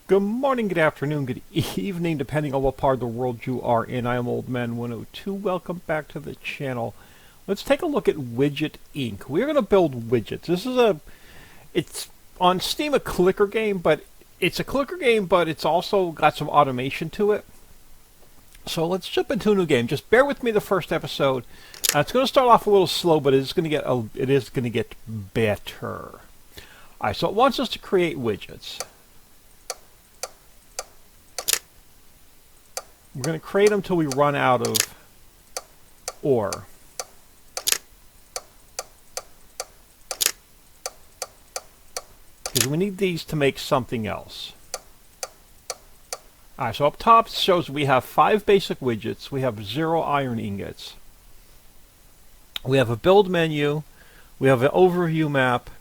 Good morning, good afternoon, good evening, depending on what part of the world you are in. I am Old Man 102. Welcome back to the channel. Let's take a look at Widget Inc. We're going to build widgets. It's on Steam a clicker game, but it's also got some automation to it. So let's jump into a new game. Just bear with me the first episode. It's going to start off a little slow, but it is going to get better. All right, so it wants us to create widgets. We're going to create them until we run out of ore. Because we need these to make something else. Alright, so up top it shows we have 5 basic widgets. We have 0 iron ingots. We have a build menu. We have an overview map.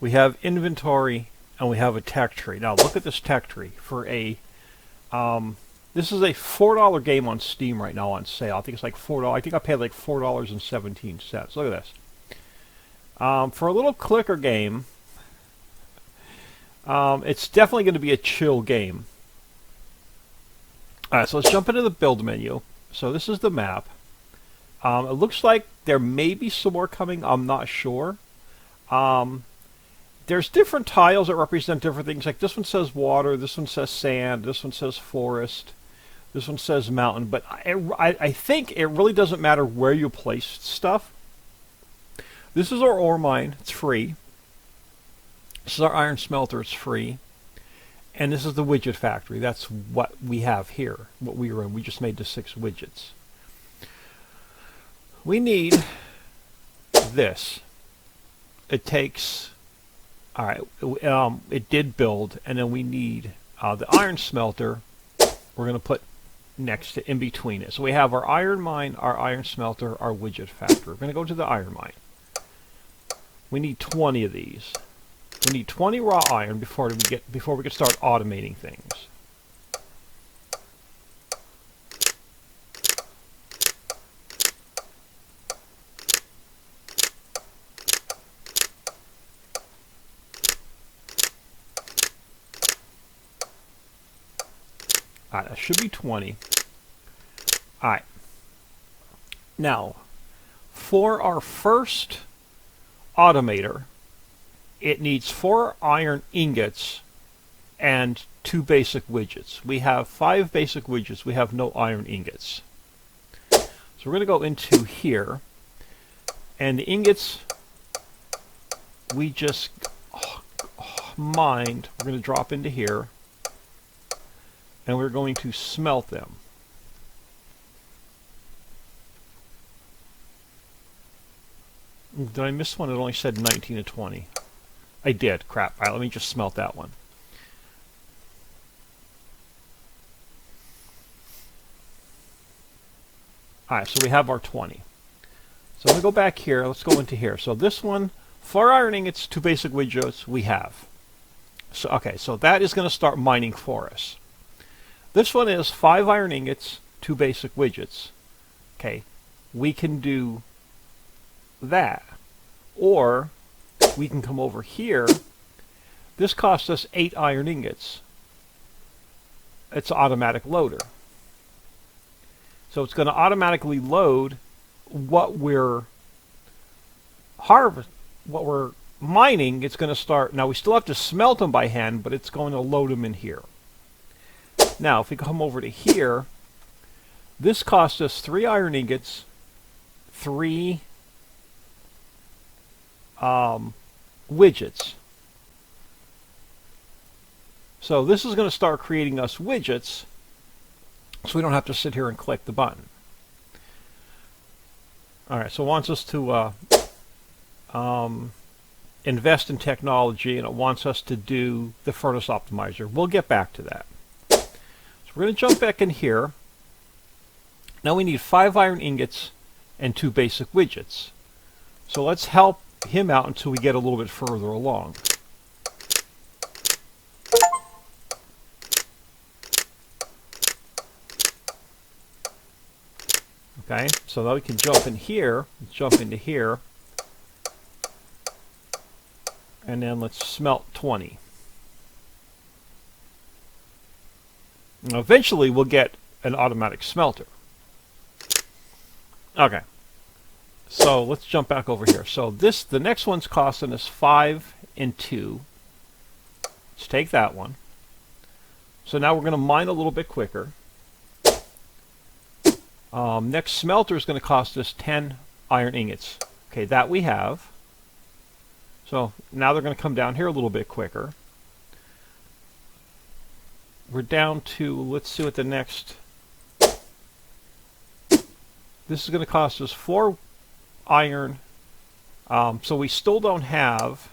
We have inventory. And we have a tech tree. Now look at this tech tree. For a... this is a $4 game on Steam right now on sale. I think it's like $4. I think I paid like $4.17. Look at this. For a little clicker game, it's definitely going to be a chill game. Alright, so let's jump into the build menu. So this is the map. It looks like there may be some more coming. I'm not sure. There's different tiles that represent different things. Like this one says water, this one says sand, this one says forest. This one says mountain, but I think it really doesn't matter where you place stuff. This is our ore mine. It's free. This is our iron smelter. It's free. And this is the widget factory. That's what we have here, what we were in. We just made the 6 widgets. We need this. It takes... Alright, it did build, and then we need the iron smelter. We're going to put next to in between it. So we have our iron mine, our iron smelter, our widget factory. We're going to go to the iron mine. We need 20 of these. We need 20 raw iron before we can start automating things. Alright, that should be 20. Alright. Now, for our first automator, it needs 4 iron ingots and 2 basic widgets. We have 5 basic widgets. We have no iron ingots. So we're going to go into here. And the ingots we just mined, we're going to drop into here. And we're going to smelt them. Did I miss one? It only said 19 to 20. I did. Crap. Alright, let me just smelt that one. Alright, so we have our 20. So I'm going to go back here. Let's go into here. So this one, 4 iron ingots, 2 basic widgets, we have. So okay, so that is going to start mining for us. This one is 5 iron ingots, 2 basic widgets. Okay, we can do that. Or we can come over here. This costs us 8 iron ingots. It's an automatic loader. So it's going to automatically load what we're mining. It's going to start. Now we still have to smelt them by hand, but it's going to load them in here. Now, if we come over to here, this costs us 3 iron ingots, 3 widgets. So this is going to start creating us widgets, so we don't have to sit here and click the button. Alright, so it wants us to invest in technology, and it wants us to do the furnace optimizer. We'll get back to that. We're going to jump back in here. Now we need 5 iron ingots and 2 basic widgets. So let's help him out until we get a little bit further along. Okay, so now we can jump in here, jump into here, and then let's smelt 20. Now, eventually, we'll get an automatic smelter. Okay. So let's jump back over here. So the next one's costing us 5 and 2. Let's take that one. So now we're going to mine a little bit quicker. Next smelter is going to cost us 10 iron ingots. Okay, that we have. So now they're going to come down here a little bit quicker. We're down to, let's see what the next... This is going to cost us 4 iron. So we still don't have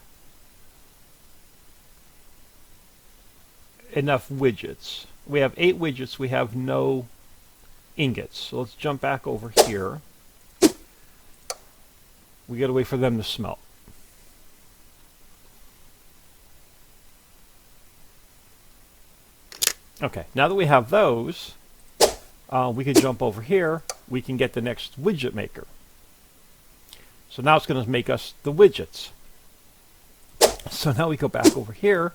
enough widgets. We have 8 widgets. We have no ingots. So let's jump back over here. We got to wait for them to smelt. Okay, now that we have those, we can jump over here. We can get the next widget maker. So now it's going to make us the widgets. So now we go back over here.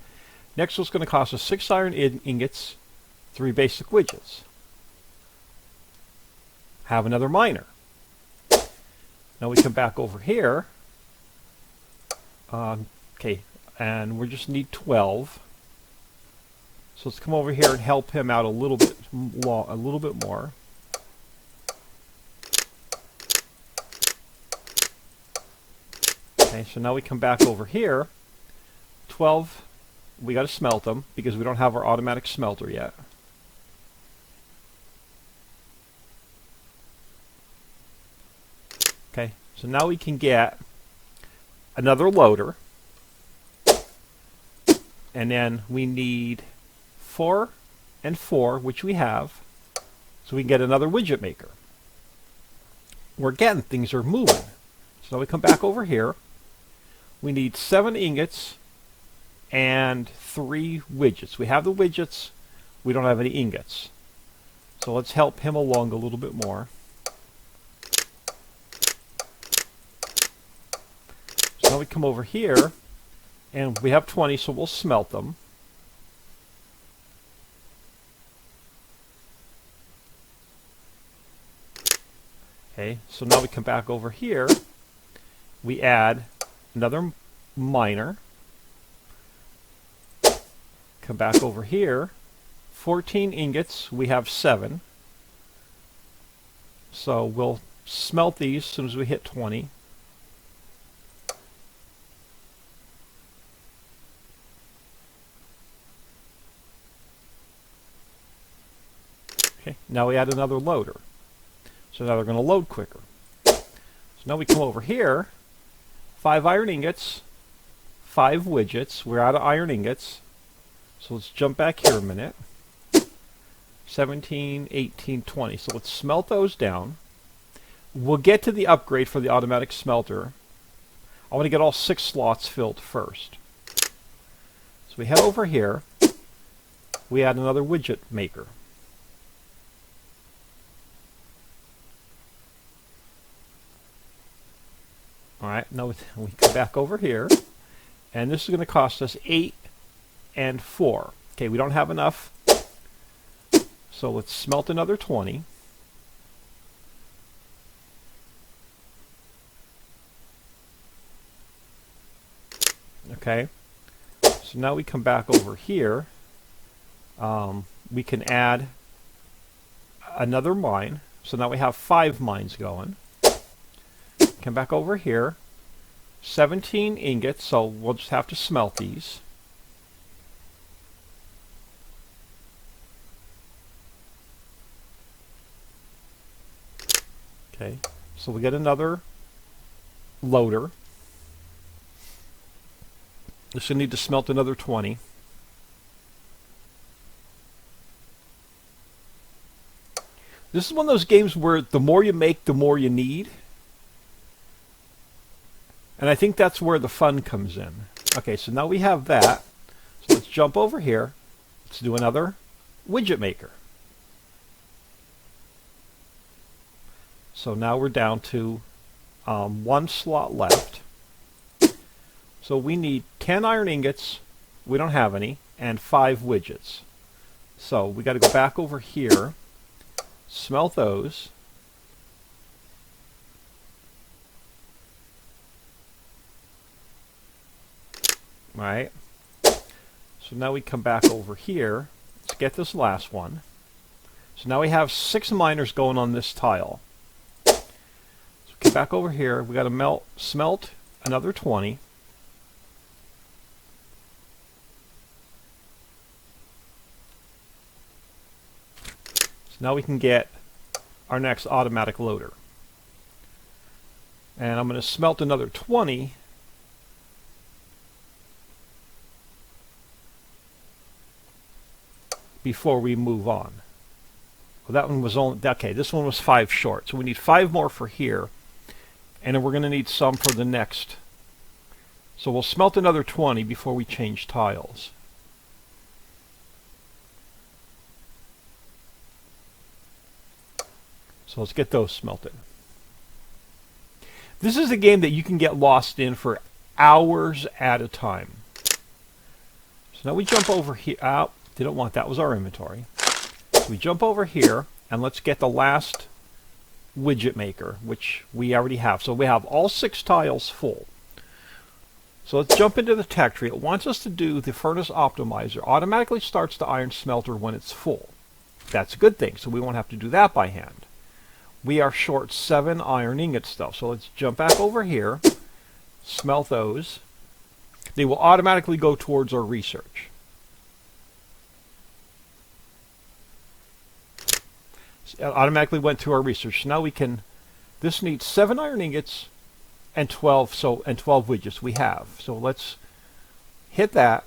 Next one's going to cost us 6 iron ingots, 3 basic widgets. Have another miner. Now we come back over here. Okay, and we just need 12. So let's come over here and help him out a little bit more. Okay, so now we come back over here. 12, we got to smelt them because we don't have our automatic smelter yet. Okay, so now we can get another loader. And then we need 4 and 4, which we have, so we can get another widget maker. We're getting, things are moving. So now we come back over here. We need 7 ingots and 3 widgets. We have the widgets, we don't have any ingots. So let's help him along a little bit more. So now we come over here, and we have 20, so we'll smelt them. Okay, so now we come back over here. We add another miner. Come back over here. 14 ingots. We have 7. So we'll smelt these as soon as we hit 20. Okay, now we add another loader. So now they're going to load quicker. So now we come over here. 5 iron ingots, 5 widgets. We're out of iron ingots. So let's jump back here a minute. 17, 18, 20. So let's smelt those down. We'll get to the upgrade for the automatic smelter. I want to get all 6 slots filled first. So we head over here. We add another widget maker. Alright, now we come back over here, and this is going to cost us 8 and 4. Okay, we don't have enough, so let's smelt another 20. Okay, so now we come back over here. We can add another mine, so now we have 5 mines going. Come back over here. 17 ingots, so we'll just have to smelt these. Okay, so we get another loader. This will need to smelt another 20. This is one of those games where the more you make, the more you need. And I think that's where the fun comes in. Okay, so now we have that. So let's jump over here. Let's do another widget maker. So now we're down to 1 slot left. So we need 10 iron ingots. We don't have any. And 5 widgets. So we got to go back over here, smelt those. Right. So now we come back over here. Let's get this last one. So now we have 6 miners going on this tile. So get back over here. We got to smelt another 20. So now we can get our next automatic loader. And I'm going to smelt another 20. Before we move on. Well, that one was only, okay, this one was 5 short. So we need 5 more for here. And then we're going to need some for the next. So we'll smelt another 20 before we change tiles. So let's get those smelted. This is a game that you can get lost in for hours at a time. So now we jump over here. Oh, didn't want that. Was our inventory. So we jump over here and let's get the last widget maker, which we already have. So we have all 6 tiles full. So let's jump into the tech tree. It wants us to do the furnace optimizer. Automatically starts the iron smelter when it's full. That's a good thing. So we won't have to do that by hand. We are short 7 iron ingots though. So let's jump back over here, smelt those. They will automatically go towards our research. It automatically went to our research. Now we can, this needs 7 iron ingots and 12 widgets we have. So let's hit that.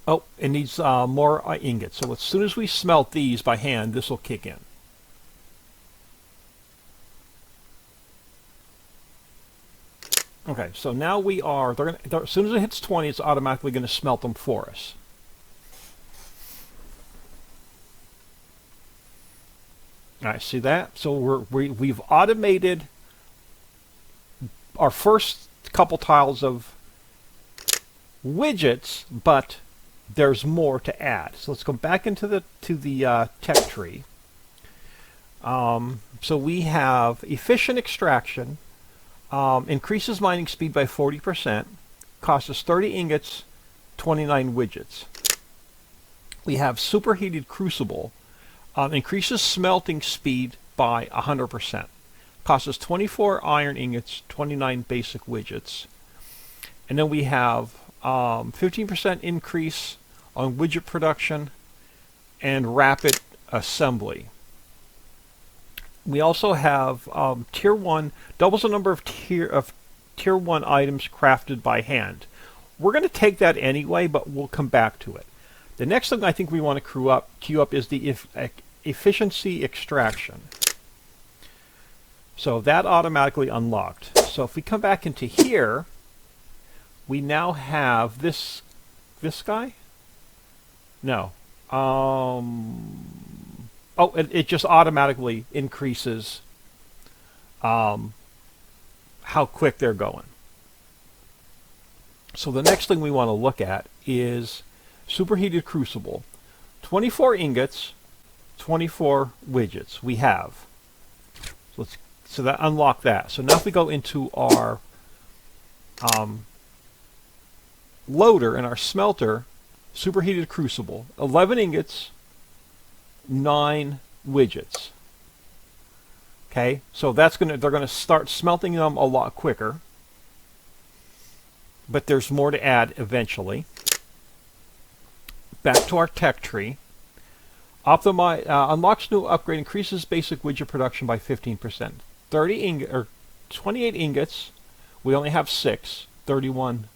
Oh, it needs more ingots. So as soon as we smelt these by hand, this will kick in. Okay, so now we are, as soon as it hits 20, it's automatically going to smelt them for us. All right, see that? So we've automated our first couple tiles of widgets, but there's more to add. So let's go back into the tech tree. So we have efficient extraction, increases mining speed by 40%, costs us 30 ingots, 29 widgets. We have superheated crucible. Increases smelting speed by 100%. Costs us 24 iron ingots, 29 basic widgets. And then we have 15% increase on widget production and rapid assembly. We also have tier 1, doubles the number of tier 1 items crafted by hand. We're going to take that anyway, but we'll come back to it. The next thing I think we want to queue up is the efficiency extraction. So that automatically unlocked. So if we come back into here, we now have this guy? No. Oh, it just automatically increases how quick they're going. So the next thing we want to look at is superheated crucible. 24 ingots, 24 widgets we have. So that unlock that. So now if we go into our loader and our smelter, superheated crucible, 11 ingots, 9 widgets. Okay, so they're going to start smelting them a lot quicker, but there's more to add eventually. Back to our tech tree. Unlocks new upgrade, increases basic widget production by 15%. 28 ingots. We only have 6. 31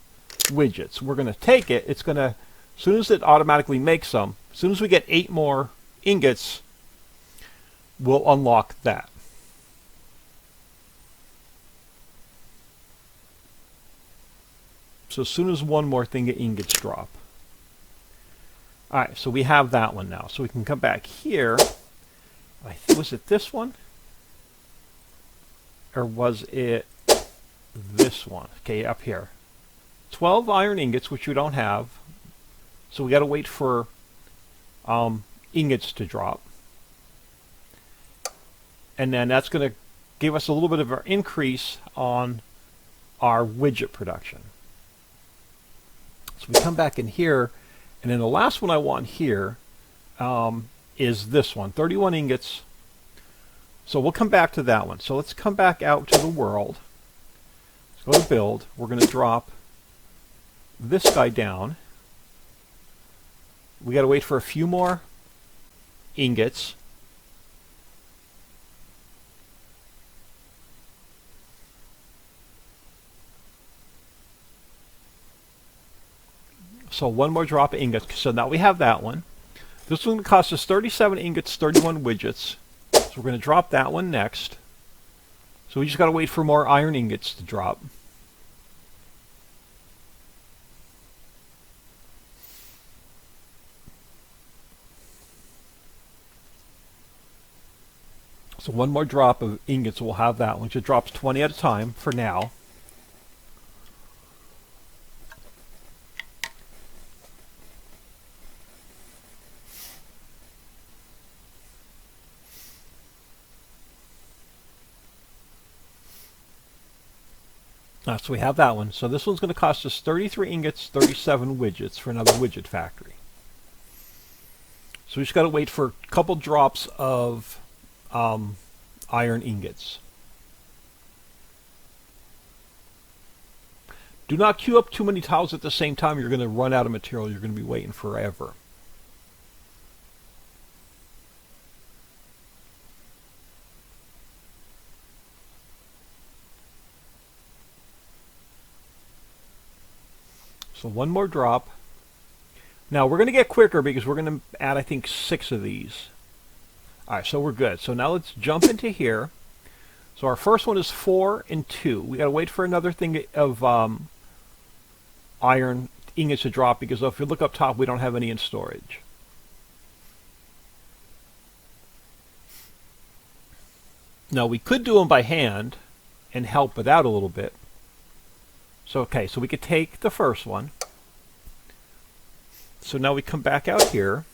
widgets. We're going to take it. It's going to, as soon as it automatically makes them, as soon as we get 8 more ingots, we'll unlock that. So as soon as one more thing of ingots drop. Alright, so we have that one now. So we can come back here. Was it this one? Or was it this one? Okay, up here. 12 iron ingots, which we don't have. So we got to wait for ingots to drop. And then that's going to give us a little bit of an increase on our widget production. So we come back in here, and then the last one I want here is this one, 31 ingots. So we'll come back to that one. So let's come back out to the world. Let's go to build. We're going to drop this guy down. We got to wait for a few more ingots. So one more drop of ingots. So now we have that one. This one costs us 37 ingots, 31 widgets. So we're going to drop that one next. So we just got to wait for more iron ingots to drop. So one more drop of ingots, we'll have that one. It drops 20 at a time for now. So we have that one. So this one's going to cost us 33 ingots, 37 widgets for another widget factory. So we just got to wait for a couple drops of iron ingots. Do not queue up too many tiles at the same time. You're going to run out of material. You're going to be waiting forever. So one more drop. Now we're going to get quicker because we're going to add, I think, 6 of these. Alright, so we're good. So now let's jump into here. So our first one is 4 and 2. We got to wait for another thing of iron ingots to drop, because if you look up top, we don't have any in storage. Now we could do them by hand and help it out a little bit. So okay, so we could take the first one. So now we come back out here.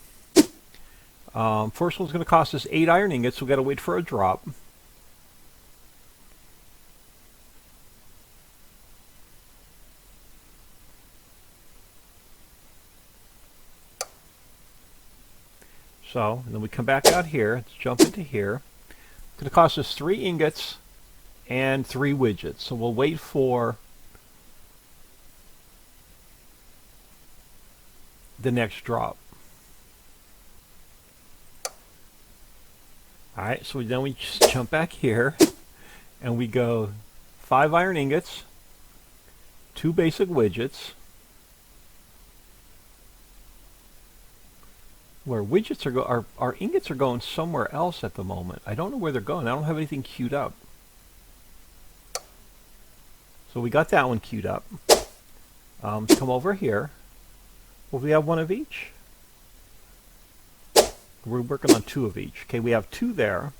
First one's going to cost us 8 iron ingots, so we've got to wait for a drop. So, and then we come back out here, let's jump into here. It's going to cost us 3 ingots and 3 widgets. So we'll wait for the next drop. Alright, so then we just jump back here and we go 5 iron ingots, 2 basic widgets. Where widgets are our ingots are going somewhere else at the moment. I don't know where they're going. I don't have anything queued up. So we got that one queued up. Come over here. Well, we have 1 of each. We're working on 2 of each. Okay, we have 2 there.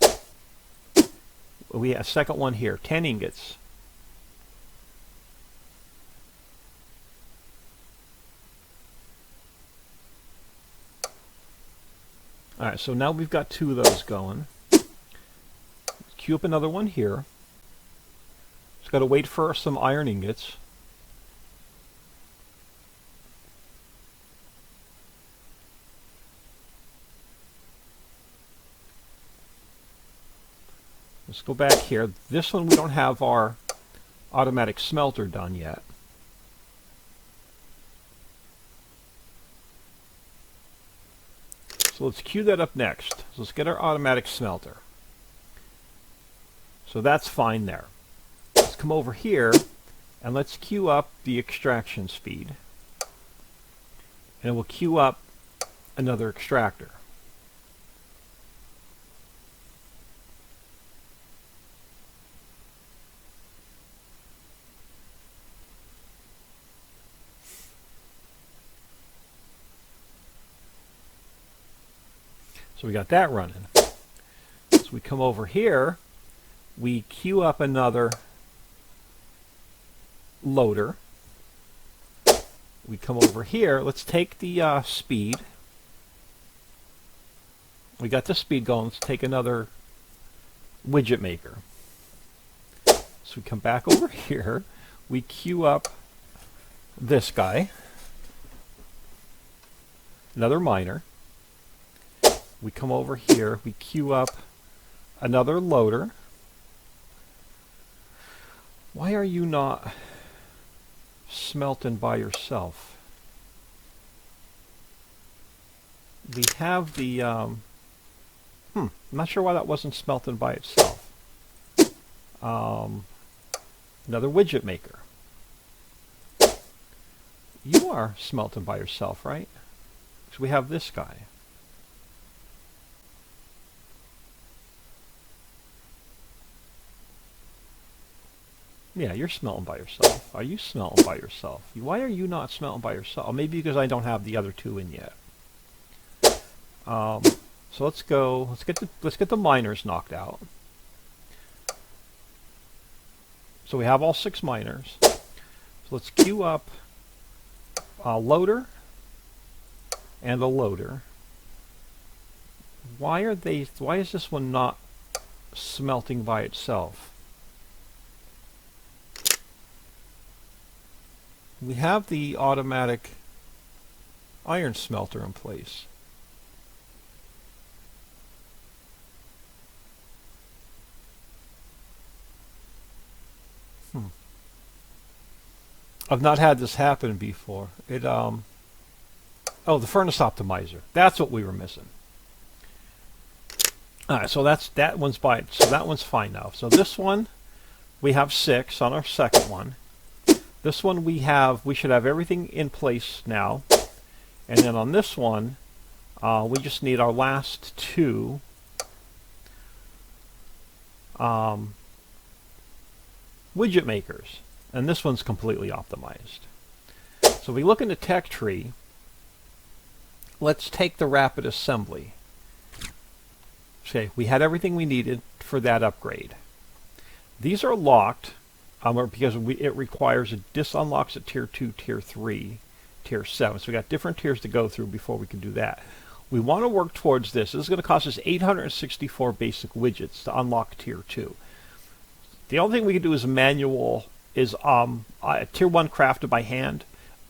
We have a second one here, 10 ingots. Alright, so now we've got 2 of those going. Let's queue up another one here. Just got to wait for some iron ingots. Let's go back here. This one we don't have our automatic smelter done yet. So let's queue that up next. So let's get our automatic smelter. So that's fine there. Let's come over here and let's queue up the extraction speed. And we'll queue up another extractor. So we got that running. So we come over here, we queue up another loader. We come over here. Let's take the speed. We got the speed going. Let's take another widget maker. So we come back over here. We queue up this guy. Another miner. We come over here. We queue up another loader. Why are you not smelting by yourself? We have the I'm not sure why that wasn't smelting by itself. Another widget maker. You are smelting by yourself, right? So we have this guy. Yeah, you're smelting by yourself. Are you smelting by yourself? Why are you not smelting by yourself? Oh, maybe because I don't have the other two in yet. So let's go. Let's get the miners knocked out. So we have all 6 miners. So let's queue up a loader and a loader. Why is this one not smelting by itself? We have the automatic iron smelter in place. I've not had this happen before. Oh, the furnace optimizer. That's what we were missing. All right, so that one's fine now. So this one, we have 6 on our second one. This one we should have everything in place now. And then on this one, we just need our last 2 widget makers. And this one's completely optimized. So we look in the tech tree. Let's take the rapid assembly. Okay, we had everything we needed for that upgrade. These are locked because it requires this unlocks at tier 2, tier 3, tier 7. So we got different tiers to go through before we can do that. We want to work towards this. This is going to cost us 864 basic widgets to unlock tier 2. The only thing we can do is manual. Is tier 1 crafted by hand.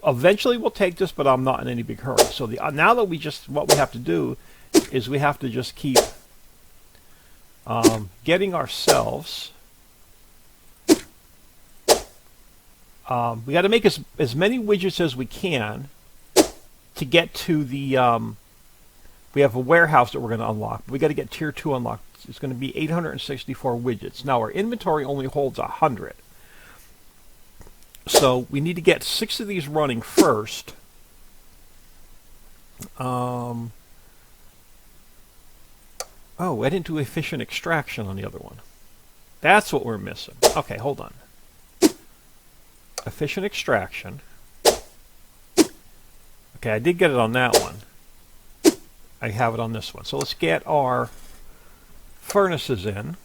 Eventually we'll take this, but I'm not in any big hurry. So now that what we have to do is we have to just keep getting ourselves. We got to make as many widgets as we can to get to the. We have a warehouse that we're going to unlock. We got to get tier 2 unlocked. It's going to be 864 widgets. Now our inventory only holds 100. So we need to get 6 of these running first. Oh, I didn't do efficient extraction on the other one. That's what we're missing. Okay, hold on. Efficient extraction. Okay, I did get it on that one. I have it on this one. So let's get our furnaces in.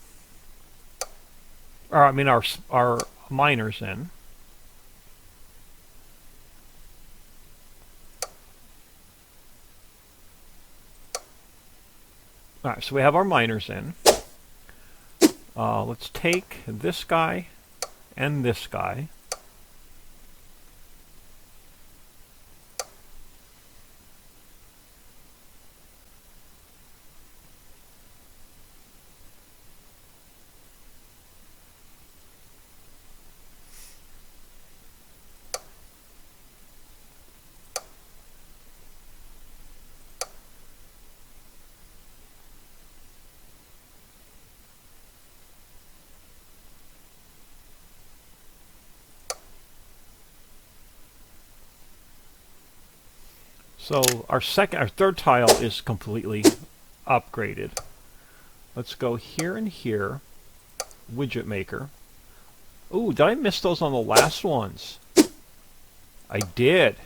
Or I mean our miners in. Alright, so we have our miners in. Let's take this guy and this guy. So our third tile is completely upgraded. Let's go here and here. Widget maker. Ooh, did I miss those on the last ones? I did.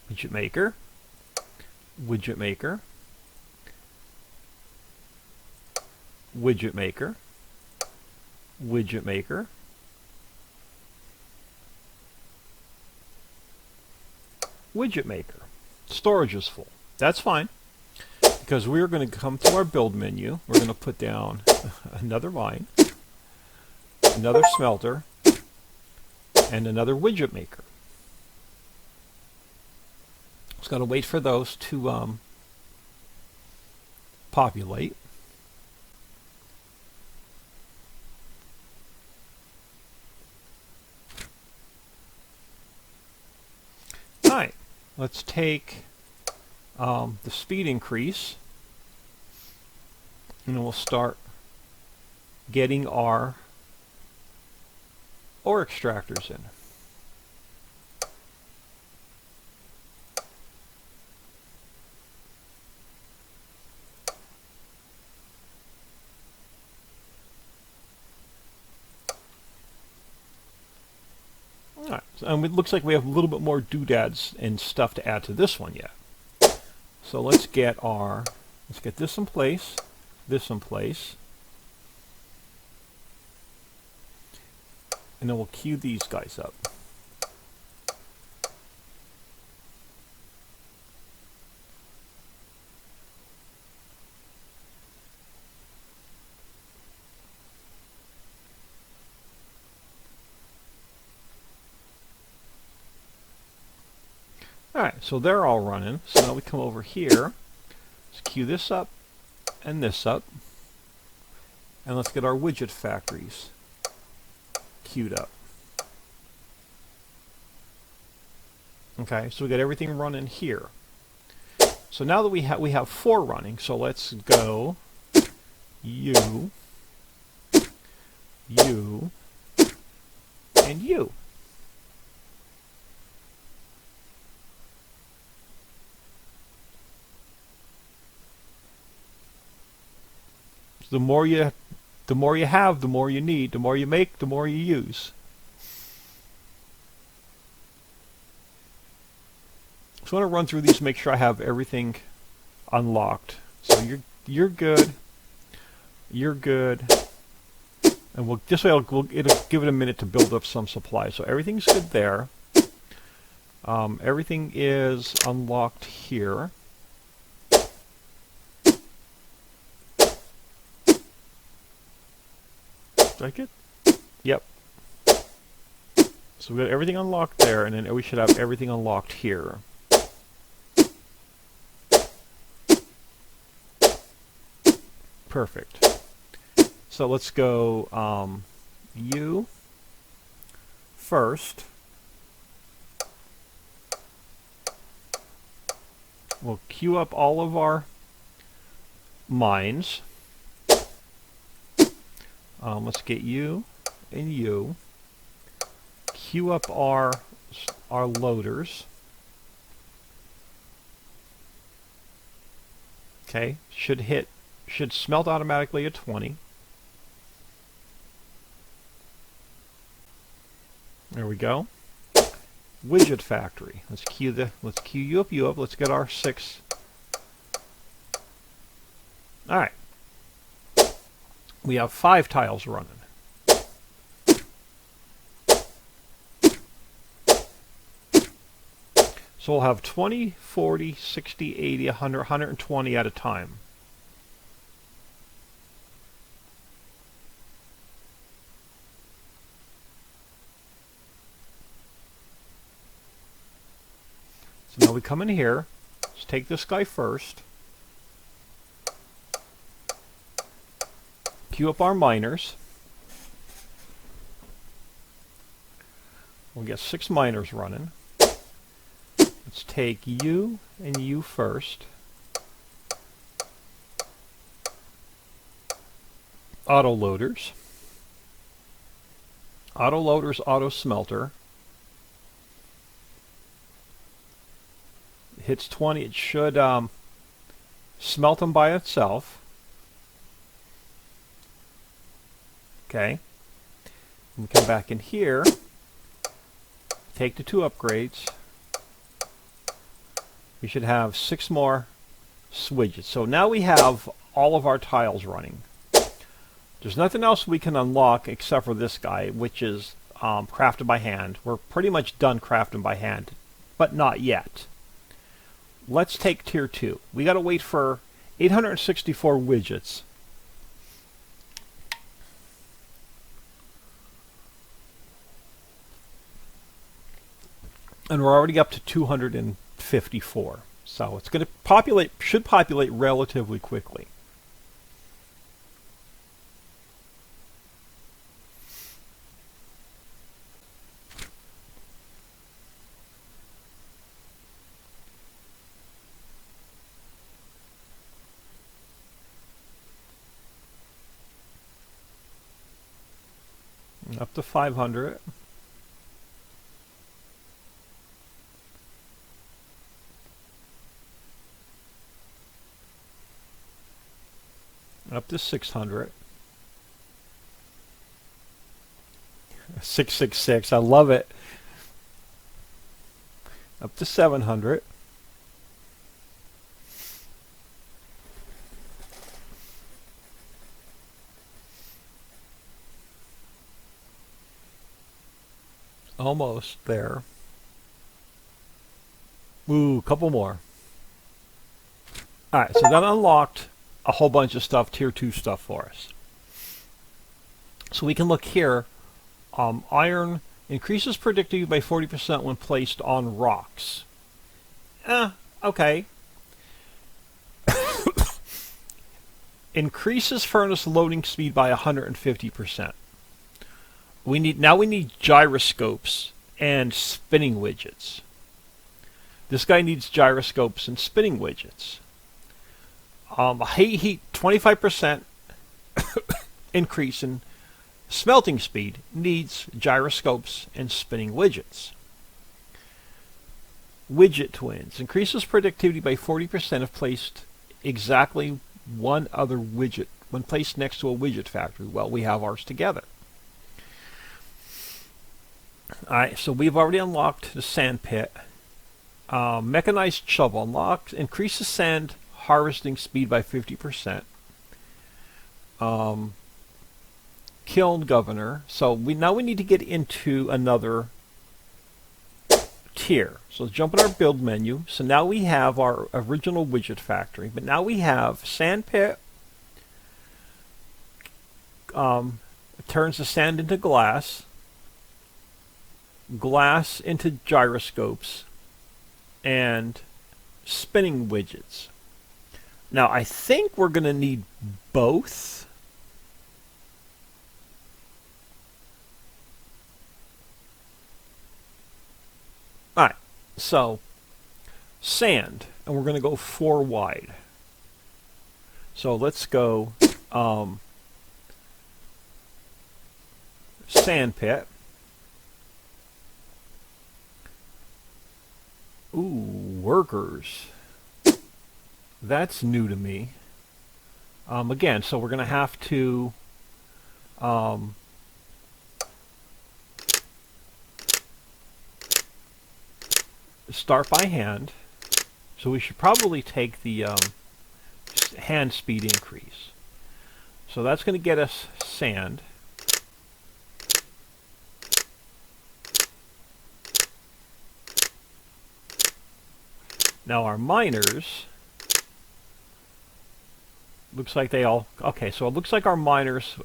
Widget maker. Widget maker. widget maker, widget maker, widget maker. Storage is full. That's fine, because we're going to come to our build menu. We're going to put down another line, another smelter, and another widget maker. Just got to wait for those to populate. Alright, let's take the speed increase, and then we'll start getting our ore extractors in. Alright, and it looks like we have a little bit more doodads and stuff to add to this one yet. So let's get this in place, and then we'll queue these guys up. Alright, so they're all running. So now we come over here. Let's queue this up and this up. And let's get our widget factories queued up. Okay, so we got everything running here. So now that we have 4 running, so let's go you, and you. The more you have, the more you need. The more you make, the more you use. So I want to run through these, make sure I have everything unlocked. So you're good. You're good. And we'll it'll give it a minute to build up some supply. So everything's good there. Everything is unlocked here. Like it? Yep. So we got everything unlocked there, and then we should have everything unlocked here. Perfect. So let's go you first. We'll queue up all of our mines. Let's get you and you. Queue up our loaders. Okay, should smelt automatically at 20. There we go. Widget factory. Let's queue you up. Let's get our 6. All right. We have 5 tiles running. So we'll have 20, 40, 60, 80, 100, 120 at a time. So now we come in here. Let's take this guy first. Queue up our miners. We'll get 6 miners running. Let's take you and you first. Auto loaders. Auto loaders, auto smelter. It hits 20. It should smelt them by itself. Okay, we come back in here, take the 2 upgrades. We should have 6 more widgets. So now we have all of our tiles running. There's nothing else we can unlock except for this guy, which is crafted by hand. We're pretty much done crafting by hand, but not yet. Let's take tier 2. We got to wait for 864 widgets. And we're already up to 254. So it's going to populate, should populate relatively quickly. Up to 500. Up to 600. 666, I love it. Up to 700. Almost there. Ooh, couple more. Alright, so that unlocked a whole bunch of stuff, tier 2 stuff for us. So we can look here. Iron increases predictably by 40% when placed on rocks. Okay. Increases furnace loading speed by 150%. We need gyroscopes and spinning widgets. This guy needs gyroscopes and spinning widgets. Heat 25% increase in smelting speed needs gyroscopes and spinning widgets. Widget twins increases productivity by 40% if placed exactly one other widget when placed next to a widget factory. Well, we have ours together. Alright, so we've already unlocked the sand pit. Mechanized shovel unlocked, increases sand harvesting speed by 50%. Kiln governor. So now we need to get into another tier. So let's jump in our build menu. So now we have our original widget factory, but now we have sand pit. Turns the sand into glass. Glass into gyroscopes. And spinning widgets. Now, I think we're going to need both. Alright, so sand, and we're going to go 4 wide. So let's go sand pit. Ooh, workers. That's new to me. Again, so we're going to have to start by hand. So we should probably take the hand speed increase. So that's going to get us sand. Now our miners, looks like they all, okay, so it looks like our miners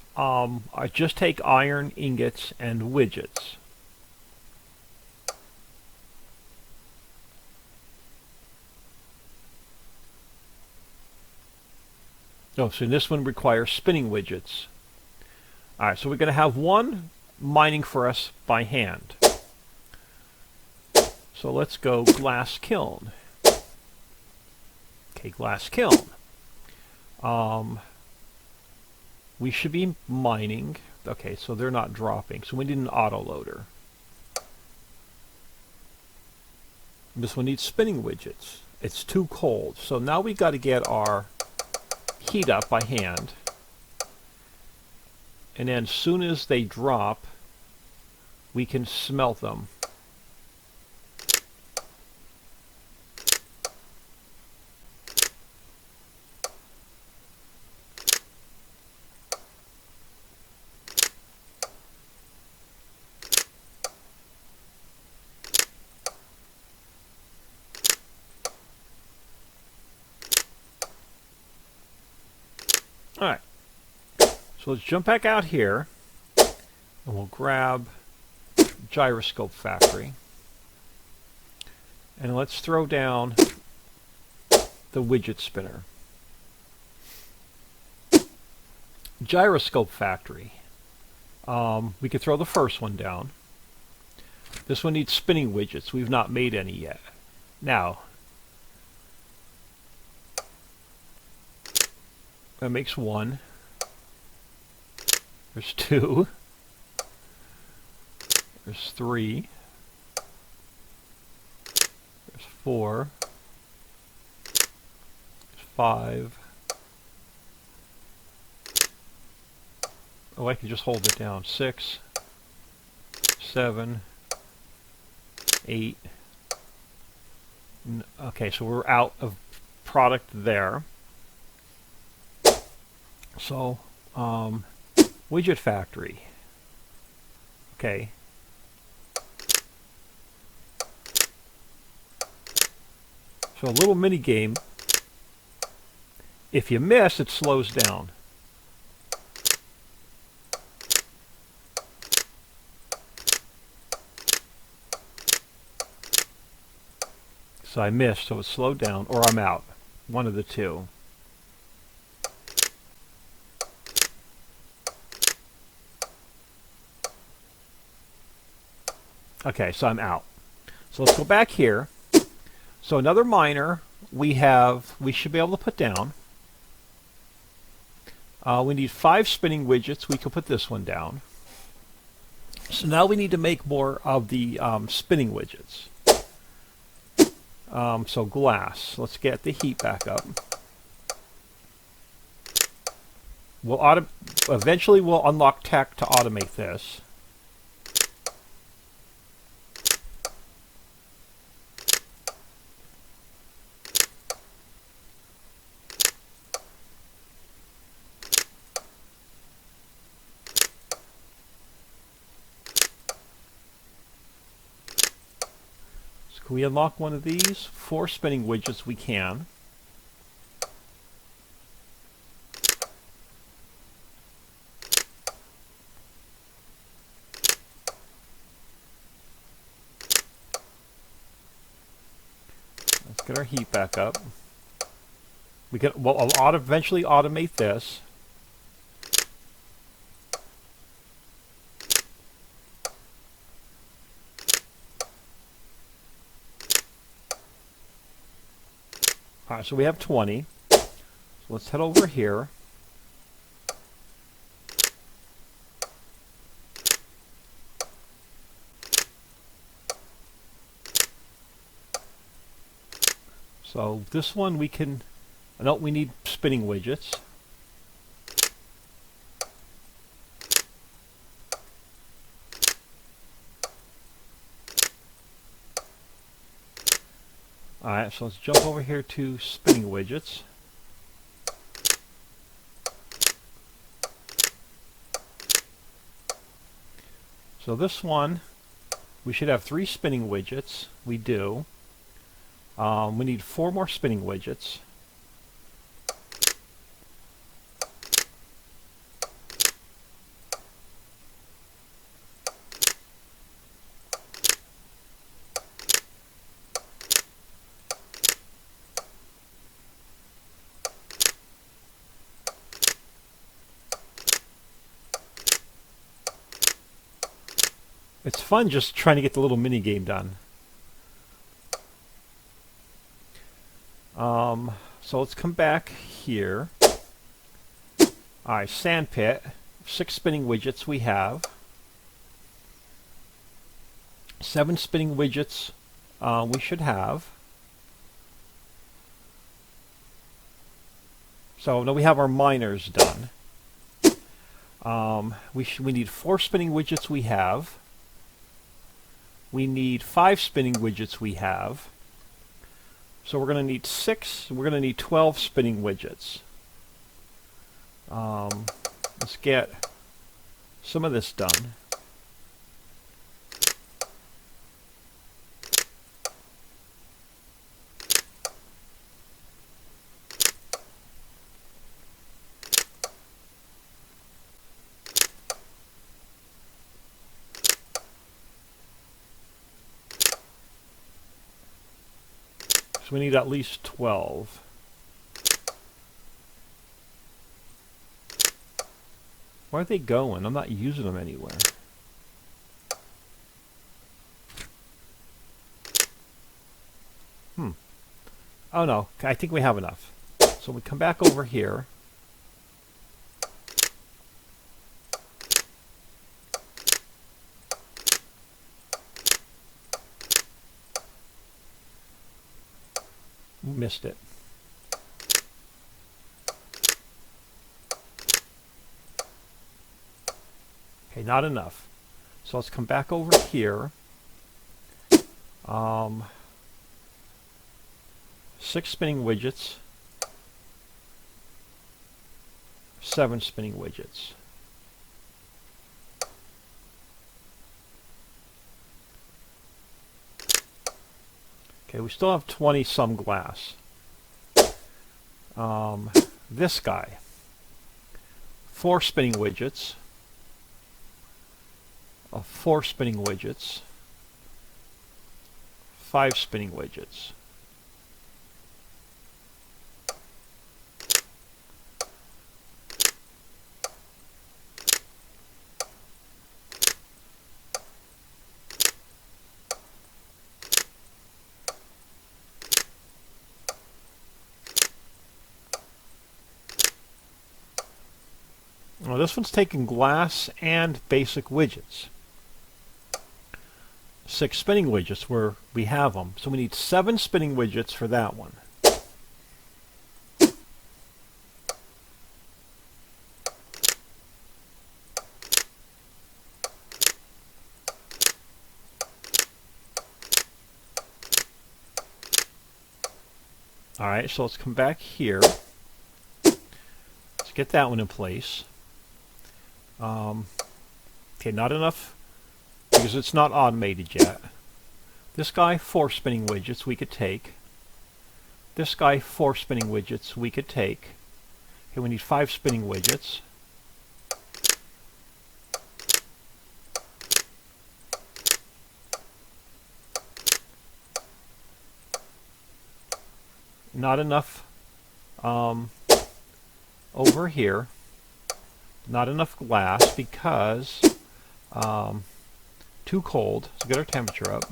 just take iron ingots and widgets. Oh, so this one requires spinning widgets. Alright, so we're going to have one mining for us by hand. So let's go glass kiln. Okay, glass kiln. We should be mining. Okay, so they're not dropping. So we need an autoloader. This one needs spinning widgets. It's too cold. So now we got to get our heat up by hand. And then as soon as they drop, we can smelt them. Alright, so let's jump back out here, and we'll grab Gyroscope Factory, and let's throw down the widget spinner. Gyroscope Factory. We could throw the first one down. This one needs spinning widgets. We've not made any yet. Now, that makes one. There's two. There's three. There's four. There's five. Oh, I can just hold it down. 6, 7, 8. Okay, so we're out of product there. So, Widget Factory. Okay. So a little mini game. If you miss, it slows down. So I missed, so it slowed down, or I'm out. One of the two. Okay, so I'm out. So let's go back here. So another miner we should be able to put down. We need 5 spinning widgets. We can put this one down. So now we need to make more of the spinning widgets. So glass. Let's get the heat back up. Eventually we'll unlock tech to automate this. Can we unlock one of these? 4 spinning widgets we can. Let's get our heat back up. I'll eventually automate this. Alright, so we have 20. So let's head over here. So this one we can... No, we need spinning widgets. Alright, so let's jump over here to spinning widgets. So this one, we should have 3 spinning widgets. We do. We need 4 more spinning widgets. It's fun just trying to get the little mini game done. So let's come back here. Alright, sandpit. 6 spinning widgets we have. 7 spinning widgets we should have. So now we have our miners done. We need 4 spinning widgets we have. We need 5 spinning widgets we have. So we're going to need 6. We're going to need 12 spinning widgets. Let's get some of this done. So we need at least 12. Where are they going? I'm not using them anywhere. Oh no, I think we have enough. So we come back over here. Missed it. Okay, not enough. So let's come back over here. 6 spinning widgets. 7 spinning widgets. Okay, we still have 20 some glass. This guy. 4 spinning widgets. 4 spinning widgets. 5 spinning widgets. Well, this one's taking glass and basic widgets. 6 spinning widgets where we have them. So we need 7 spinning widgets for that one. Alright, so let's come back here. Let's get that one in place. Okay, not enough because it's not automated yet. This guy, 4 spinning widgets we could take. This guy, 4 spinning widgets we could take. Okay, we need 5 spinning widgets. Not enough over here. Not enough glass because too cold. So get our temperature up.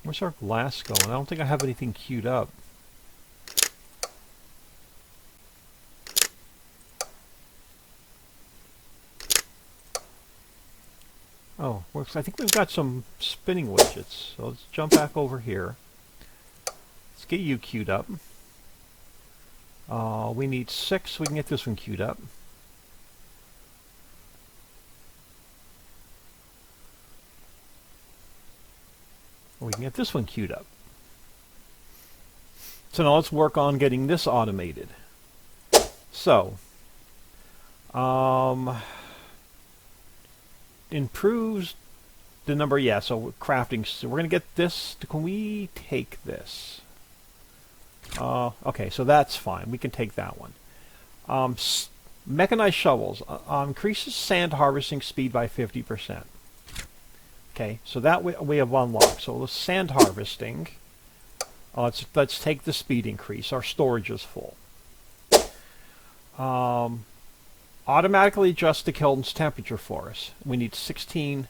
Where's our glass going? I don't think I have anything queued up. Oh, I think we've got some spinning widgets. So let's jump back over here. Let's get you queued up. We need 6 so we can get this one queued up. We can get this one queued up. So now let's work on getting this automated. So, improves the number, yeah, so crafting. So we're going to get this. Can we take this? Okay, so that's fine. We can take that one. Mechanized shovels increases sand harvesting speed by 50%. Okay, so that we have unlocked. So the sand harvesting. Let's take the speed increase. Our storage is full. Automatically adjust the Kelvin's temperature for us. We need 16.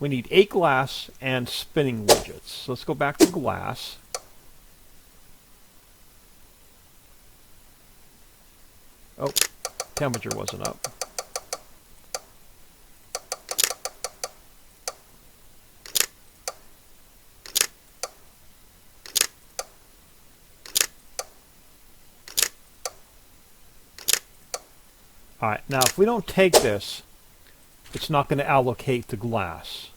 We need 8 glass and spinning widgets. So let's go back to glass. Oh, temperature wasn't up. Alright, now if we don't take this, it's not going to allocate the glass.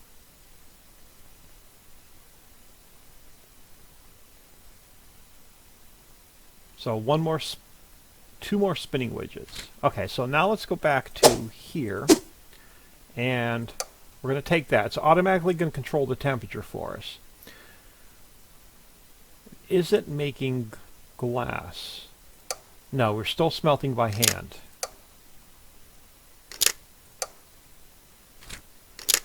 So 2 more spinning widgets. Okay, so now let's go back to here and We're going to take that. It's automatically going to control the temperature for us. Is it making glass? No, we're still smelting by hand.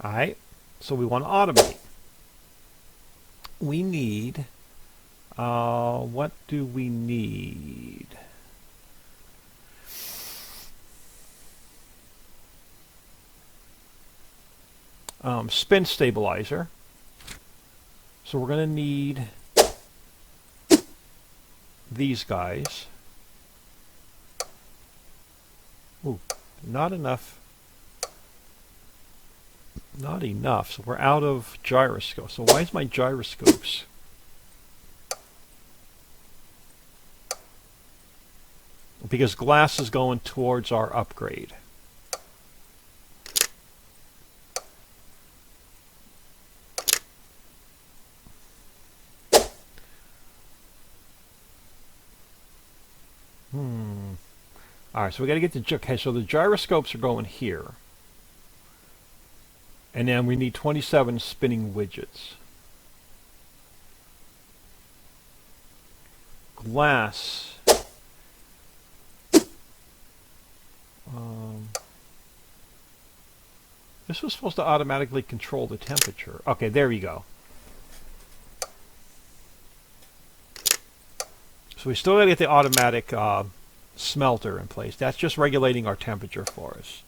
Alright, so we want to automate. We need, what do we need? Spin stabilizer. So we're going to need these guys. Ooh, not enough. Not enough. So we're out of gyroscope. So why is my gyroscopes? Because glass is going towards our upgrade. Alright, so we got to get the... Okay, so the gyroscopes are going here. And then we need 27 spinning widgets. Glass. This was supposed to automatically control the temperature. Okay, there we go. So we still got to get the automatic smelter in place. That's just regulating our temperature for us.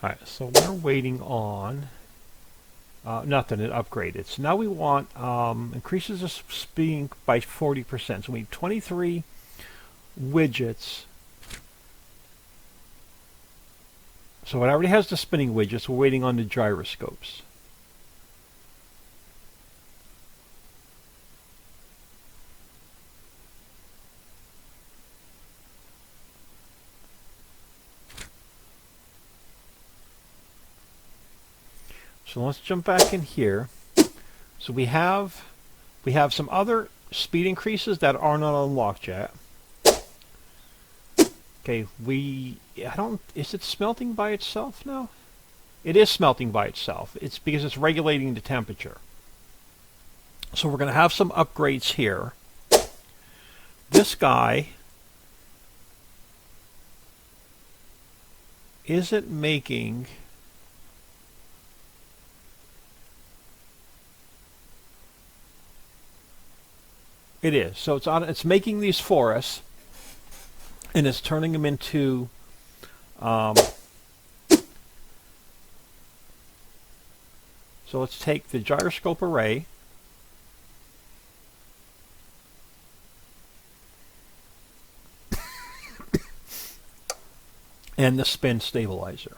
Alright, so we're waiting on nothing, it upgraded. So now we want increases the speed by 40%. So we need 23 widgets. So it already has the spinning widgets. We're waiting on the gyroscopes. So let's jump back in here. So we have some other speed increases that are not unlocked yet. Okay, is it smelting by itself now? It is smelting by itself. It's because it's regulating the temperature. So we're going to have some upgrades here. This guy isn't making... It is. So it's making these for us, and it's turning them into so let's take the gyroscope array, and the spin stabilizer.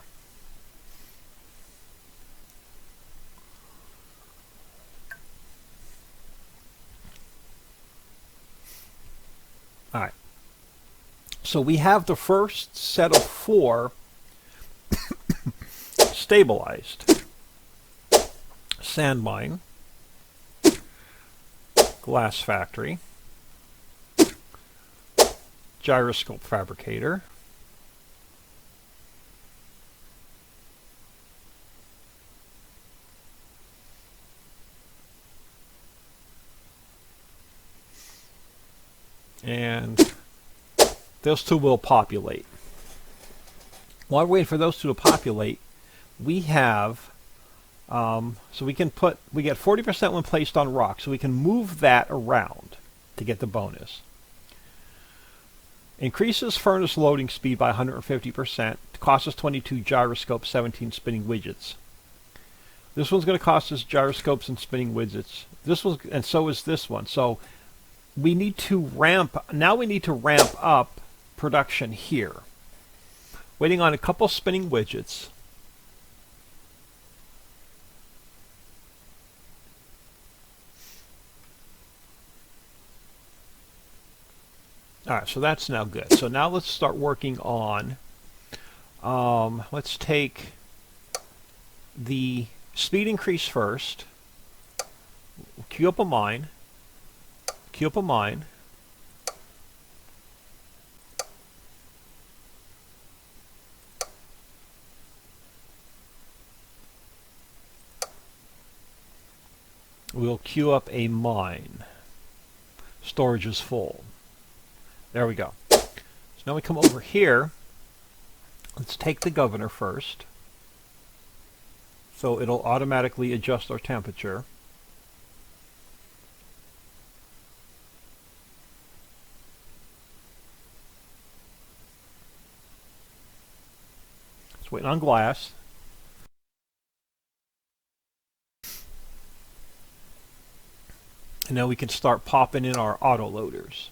All right. So we have the first set of 4 stabilized. Sand mine, glass factory, gyroscope fabricator, and those 2 will populate. While we're waiting for those 2 to populate, we have So we get 40% when placed on rock, so we can move that around to get the bonus. Increases furnace loading speed by 150%. Costs us 22 gyroscopes, 17 spinning widgets. This one's going to cost us gyroscopes and spinning widgets. This one, and so is this one. So we need to ramp up production here. Waiting on a couple spinning widgets. Alright, so that's now good. So now let's start working on, let's take the speed increase first. Queue up a mine. Queue up a mine. We'll queue up a mine. Storage is full. There we go. So now we come over here. Let's take the governor first. So it'll automatically adjust our temperature. It's waiting on glass. And now we can start popping in our auto loaders.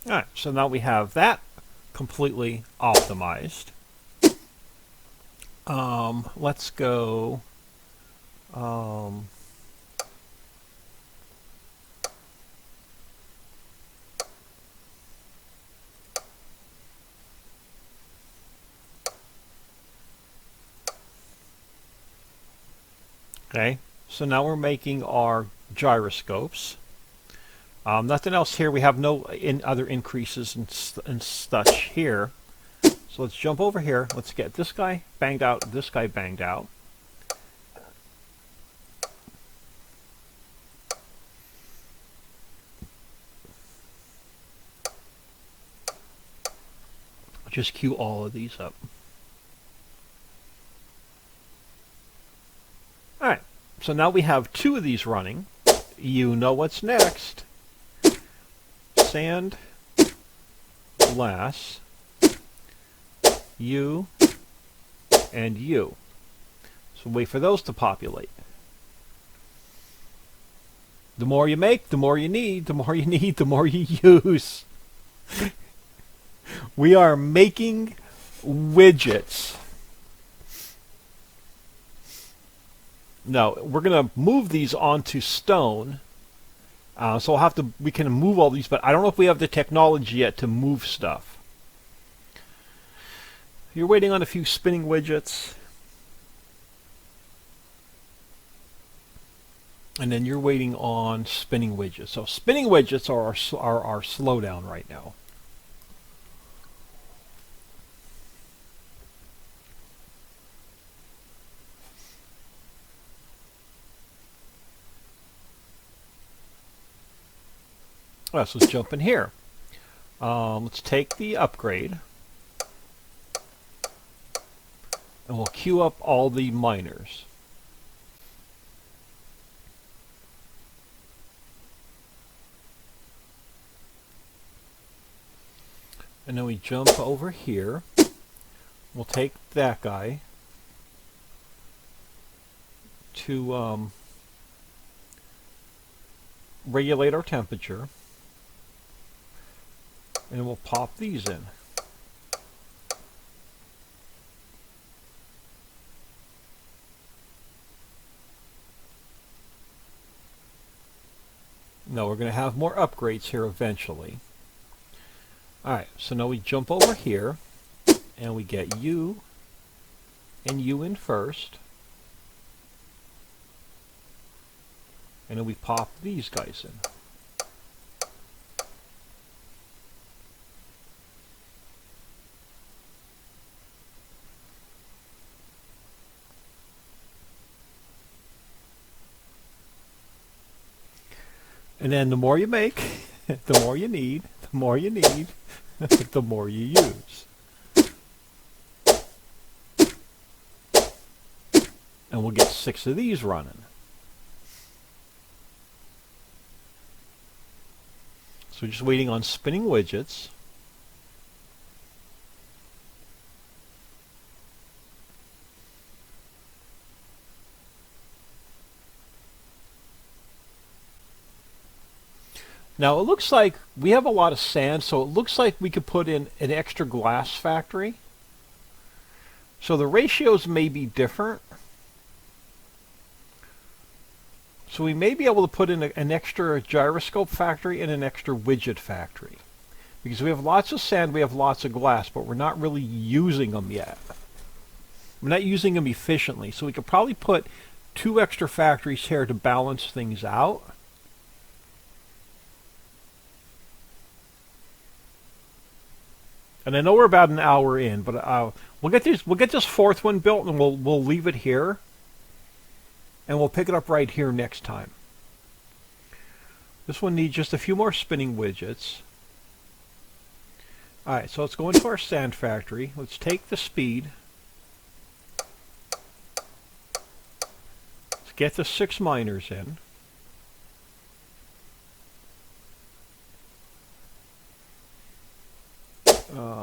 Alright, so now we have that completely optimized. Let's go. Okay, so now we're making our gyroscopes. Nothing else here. We have no other increases and such here. So let's jump over here. Let's get this guy banged out, this guy banged out. Just queue all of these up. Alright, so now we have 2 of these running. You know what's next. Sand, glass, you, and you. So wait for those to populate. The more you make, the more you need, the more you need, the more you use. We are making widgets. Now, we're going to move these onto stone. So we can move all these, but I don't know if we have the technology yet to move stuff. You're waiting on a few spinning widgets. And then you're waiting on spinning widgets. So spinning widgets are our slowdown right now. So let's jump in here. Let's take the upgrade. And we'll queue up all the miners. And then we jump over here. We'll take that guy to regulate our temperature. And we'll pop these in. No, we're going to have more upgrades here eventually. Alright, so now we jump over here and we get you and you in first. And then we pop these guys in. And then the more you make, the more you need, the more you need, the more you use. And we'll get 6 of these running. So we're just waiting on spinning widgets. Now it looks like we have a lot of sand, so it looks like we could put in an extra glass factory. So the ratios may be different. So we may be able to put in an extra gyroscope factory and an extra widget factory. Because we have lots of sand, we have lots of glass, but we're not really using them yet. We're not using them efficiently. So we could probably put 2 extra factories here to balance things out. And I know we're about an hour in, but we'll get this 4th one built, and we'll leave it here, and we'll pick it up right here next time. This one needs just a few more spinning widgets. All right, so let's go into our sand factory. Let's take the speed. Let's get the 6 miners in.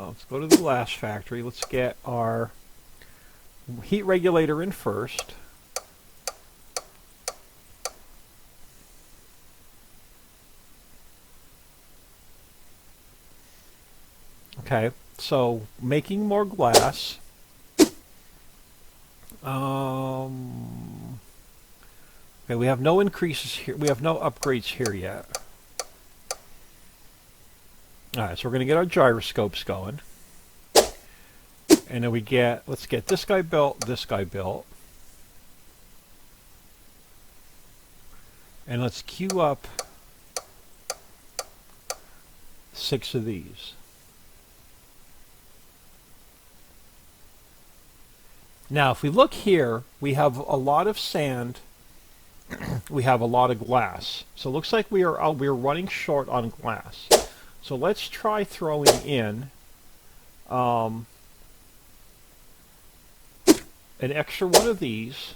Let's go to the glass factory. Let's get our heat regulator in first. Okay, so making more glass. Okay, we have no increases here. We have no upgrades here yet. Alright, so we're going to get our gyroscopes going. And then let's get this guy built, this guy built. And let's queue up 6 of these. Now, if we look here, we have a lot of sand. We have a lot of glass. So it looks like we're running short on glass. So let's try throwing in an extra one of these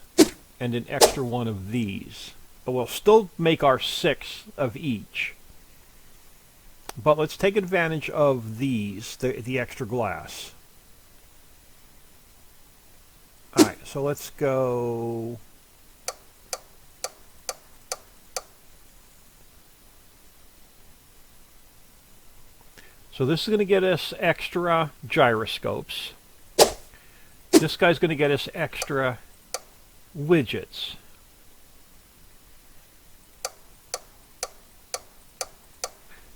and an extra one of these. But we'll still make our 6 of each. But let's take advantage of these, the extra glass. Alright, so let's go... So this is going to get us extra gyroscopes. This guy's going to get us extra widgets.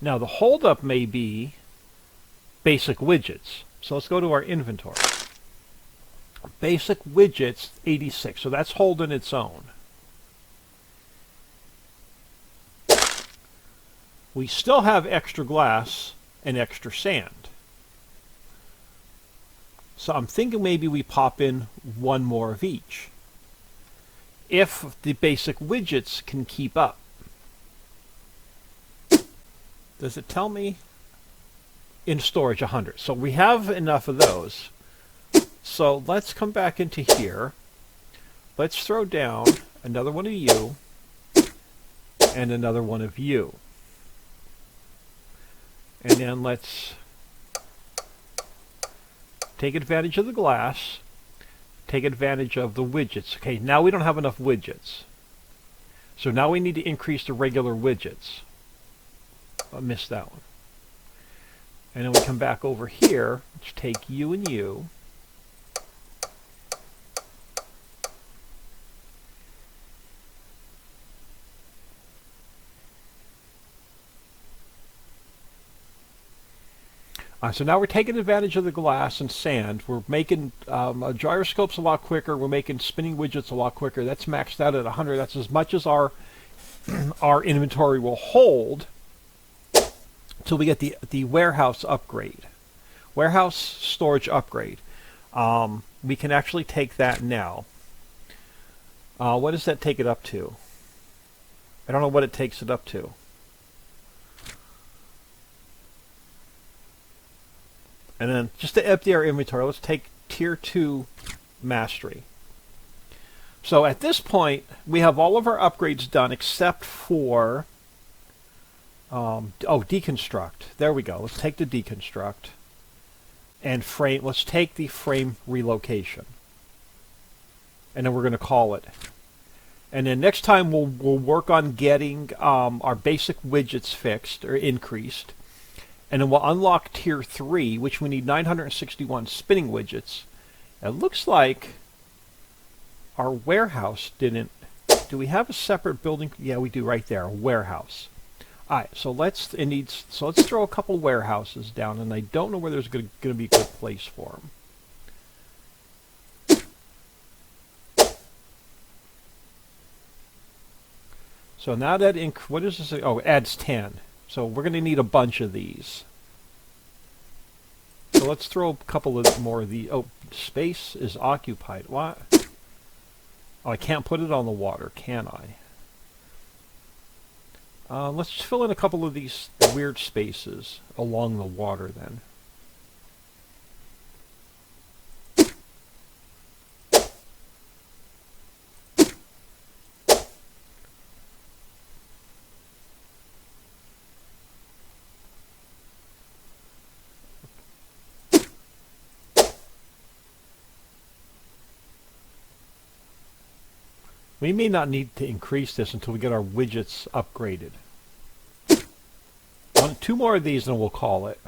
Now the holdup may be basic widgets. So let's go to our inventory. Basic widgets 86. So that's holding its own. We still have extra glass and extra sand. So I'm thinking maybe we pop in 1 more of each. If the basic widgets can keep up. Does it tell me? In storage 100. So we have enough of those. So let's come back into here. Let's throw down another one of you and another one of you. And then let's take advantage of the glass, take advantage of the widgets. Okay, now we don't have enough widgets. So now we need to increase the regular widgets. I missed that one. And then we come back over here, let's take you and you. So now we're taking advantage of the glass and sand. We're making gyroscopes a lot quicker. We're making spinning widgets a lot quicker. That's maxed out at 100. That's as much as our our inventory will hold till we get the warehouse upgrade. Warehouse storage upgrade. We can actually take that now. What does that take it up to? I don't know what it takes it up to. And then just to empty our inventory, let's take tier 2 mastery. So at this point, we have all of our upgrades done except for deconstruct. There we go. Let's take the deconstruct and frame. Let's take the frame relocation, and then we're going to call it. And then next time we'll work on getting our basic widgets fixed or increased, and then we'll unlock tier 3, which we need 961 spinning widgets. It looks like our warehouse didn't. Do we have a separate building? Yeah, we do right there, a warehouse. All right, so let's throw a couple warehouses down, and I don't know where there's going to be a good place for them. So now that what is this? Oh, it adds 10. So we're going to need a bunch of these. So let's throw a couple of more of the. Oh, space is occupied. What? Oh, I can't put it on the water, can I? Let's just fill in a couple of these weird spaces along the water then. We may not need to increase this until we get our widgets upgraded. Two more of these and we'll call it.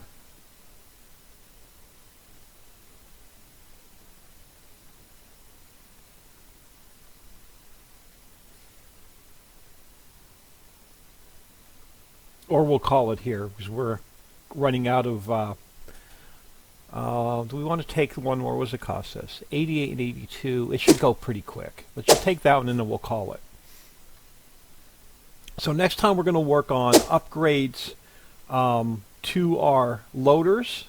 Or we'll call it here because we're running out of... do we want to take the one more? What was it cost us? 88 and 82. It should go pretty quick. Let's just take that one and then we'll call it. So next time we're going to work on upgrades to our loaders,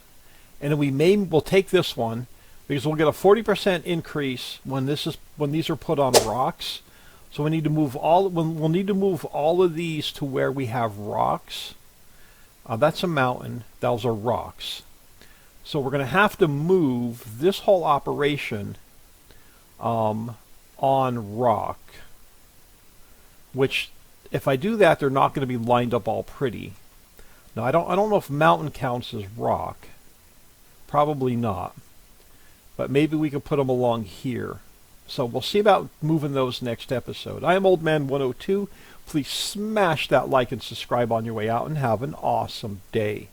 and then we'll take this one because we'll get a 40% increase when these are put on rocks. So we need to move we'll need to move all of these to where we have rocks. That's a mountain. Those are rocks. So we're going to have to move this whole operation on rock, which if I do that, they're not going to be lined up all pretty. Now I don't know if mountain counts as rock. Probably not. But maybe we could put them along here. So we'll see about moving those next episode. I am Old Man 102. Please smash that like and subscribe on your way out and have an awesome day.